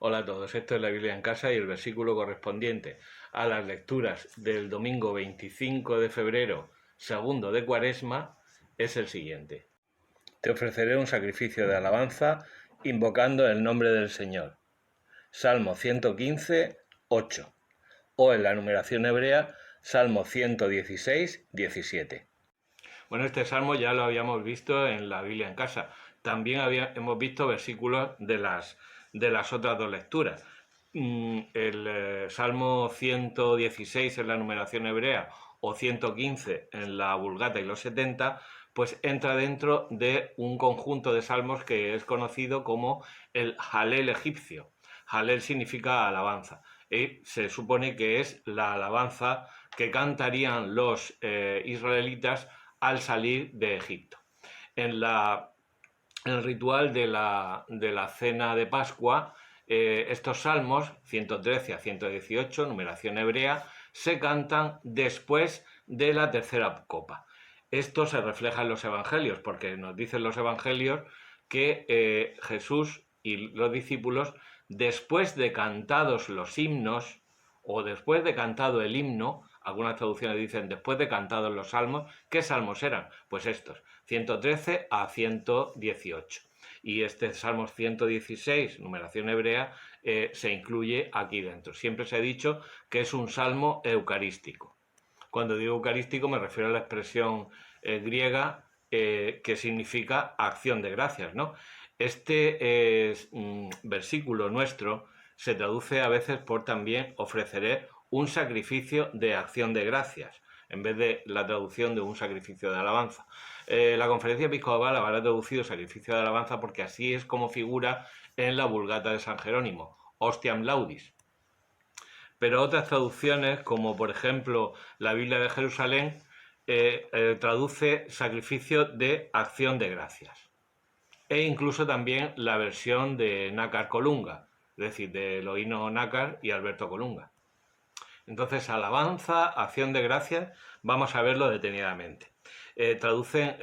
Hola a todos, esto es la Biblia en casa y el versículo correspondiente a las lecturas del domingo 25 de febrero, segundo de Cuaresma, es el siguiente. Te ofreceré un sacrificio de alabanza invocando el nombre del Señor. Salmo 115, 8. O en la numeración hebrea, Salmo 116, 17. Bueno, este salmo ya lo habíamos visto en la Biblia en casa. También hemos visto versículos de las otras dos lecturas. El Salmo 116 en la numeración hebrea o 115 en la Vulgata y los 70, pues entra dentro de un conjunto de salmos que es conocido como el Halel egipcio. Halel significa alabanza y se supone que es la alabanza que cantarían los israelitas al salir de Egipto. En el ritual de la cena de Pascua, estos salmos, 113 a 118, numeración hebrea, se cantan después de la tercera copa. Esto se refleja en los evangelios, porque nos dicen los evangelios que Jesús y los discípulos, después de cantados los himnos, o después de cantado el himno, algunas traducciones dicen después de cantados los salmos, ¿qué salmos eran? Pues estos, 113 a 118. Y este Salmo 116, numeración hebrea, se incluye aquí dentro. Siempre se ha dicho que es un salmo eucarístico. Cuando digo eucarístico me refiero a la expresión griega que significa acción de gracias, ¿no? Este versículo nuestro se traduce a veces por también ofreceré un sacrificio de acción de gracias, en vez de la traducción de un sacrificio de alabanza. La Conferencia Episcopal habrá traducido sacrificio de alabanza porque así es como figura en la Vulgata de San Jerónimo, Ostiam Laudis. Pero otras traducciones, como por ejemplo la Biblia de Jerusalén, traduce sacrificio de acción de gracias. E incluso también la versión de Nácar Colunga, es decir, de Eloíno Nácar y Alberto Colunga. Entonces, alabanza, acción de gracias, vamos a verlo detenidamente. Traducen,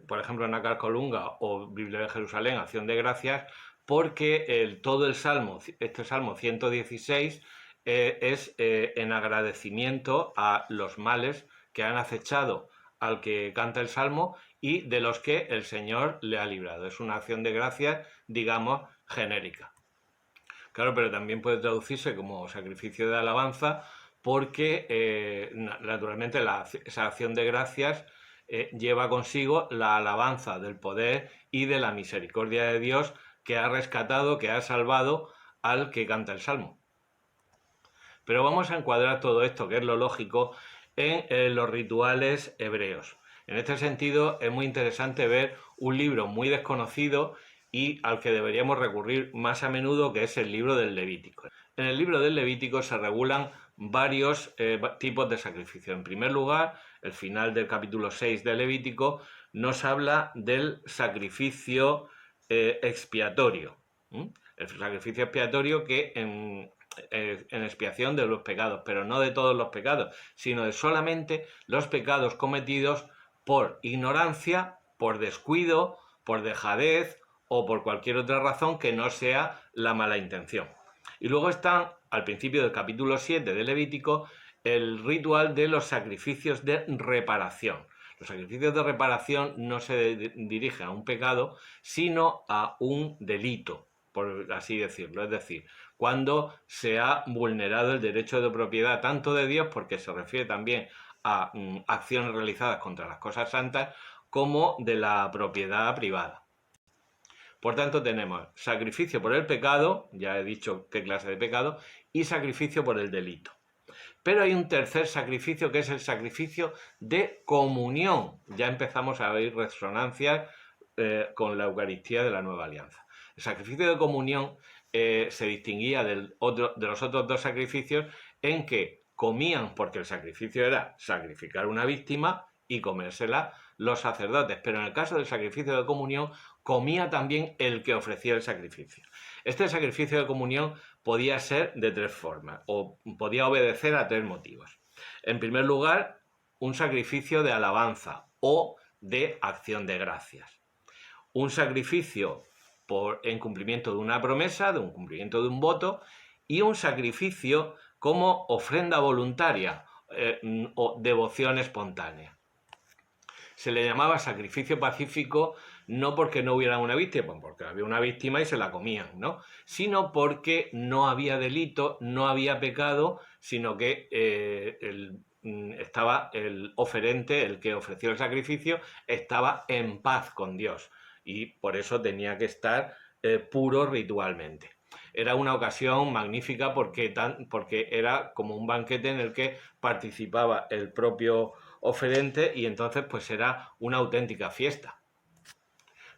por ejemplo, Nácar Colunga o Biblia de Jerusalén, acción de gracias, porque todo el salmo, este salmo 116, es en agradecimiento a los males que han acechado al que canta el salmo y de los que el Señor le ha librado. Es una acción de gracias, digamos, genérica. Claro, pero también puede traducirse como sacrificio de alabanza porque naturalmente esa acción de gracias lleva consigo la alabanza del poder y de la misericordia de Dios que ha rescatado, que ha salvado al que canta el salmo. Pero vamos a encuadrar todo esto, que es lo lógico, en los rituales hebreos. En este sentido, es muy interesante ver un libro muy desconocido y al que deberíamos recurrir más a menudo, que es el libro del Levítico. En el libro del Levítico se regulan varios tipos de sacrificio. En primer lugar, el final del capítulo 6 del Levítico nos habla del sacrificio expiatorio. El sacrificio expiatorio que en expiación de los pecados, pero no de todos los pecados, sino de solamente los pecados cometidos por ignorancia, por descuido, por dejadez o por cualquier otra razón que no sea la mala intención. Y luego están, al principio del capítulo 7 de Levítico, el ritual de los sacrificios de reparación. Los sacrificios de reparación no se dirigen a un pecado, sino a un delito, por así decirlo. Es decir, cuando se ha vulnerado el derecho de propiedad tanto de Dios, porque se refiere también a acciones realizadas contra las cosas santas, como de la propiedad privada. Por tanto, tenemos sacrificio por el pecado, ya he dicho qué clase de pecado, y sacrificio por el delito. Pero hay un tercer sacrificio que es el sacrificio de comunión. Ya empezamos a oír resonancias con la Eucaristía de la Nueva Alianza. El sacrificio de comunión se distinguía de los otros dos sacrificios en que comían, porque el sacrificio era sacrificar una víctima y comérsela los sacerdotes, pero en el caso del sacrificio de comunión comía también el que ofrecía el sacrificio. Este sacrificio de comunión podía ser de tres formas o podía obedecer a tres motivos. En primer lugar, un sacrificio de alabanza o de acción de gracias. Un sacrificio en cumplimiento de una promesa, de un cumplimiento de un voto, y un sacrificio como ofrenda voluntaria o devoción espontánea. Se le llamaba sacrificio pacífico no porque no hubiera una víctima, porque había una víctima y se la comían, ¿no? Sino porque no había delito, no había pecado, sino que estaba el oferente, el que ofreció el sacrificio, estaba en paz con Dios y por eso tenía que estar puro ritualmente. Era una ocasión magnífica porque era como un banquete en el que participaba el propio oferente y entonces pues era una auténtica fiesta.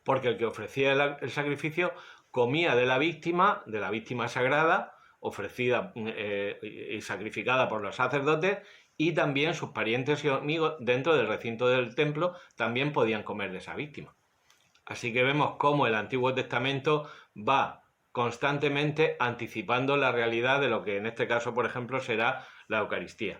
Porque el que ofrecía el sacrificio comía de la víctima sagrada, ofrecida y sacrificada por los sacerdotes, y también sus parientes y amigos dentro del recinto del templo también podían comer de esa víctima. Así que vemos cómo el Antiguo Testamento va constantemente anticipando la realidad de lo que en este caso, por ejemplo, será la Eucaristía.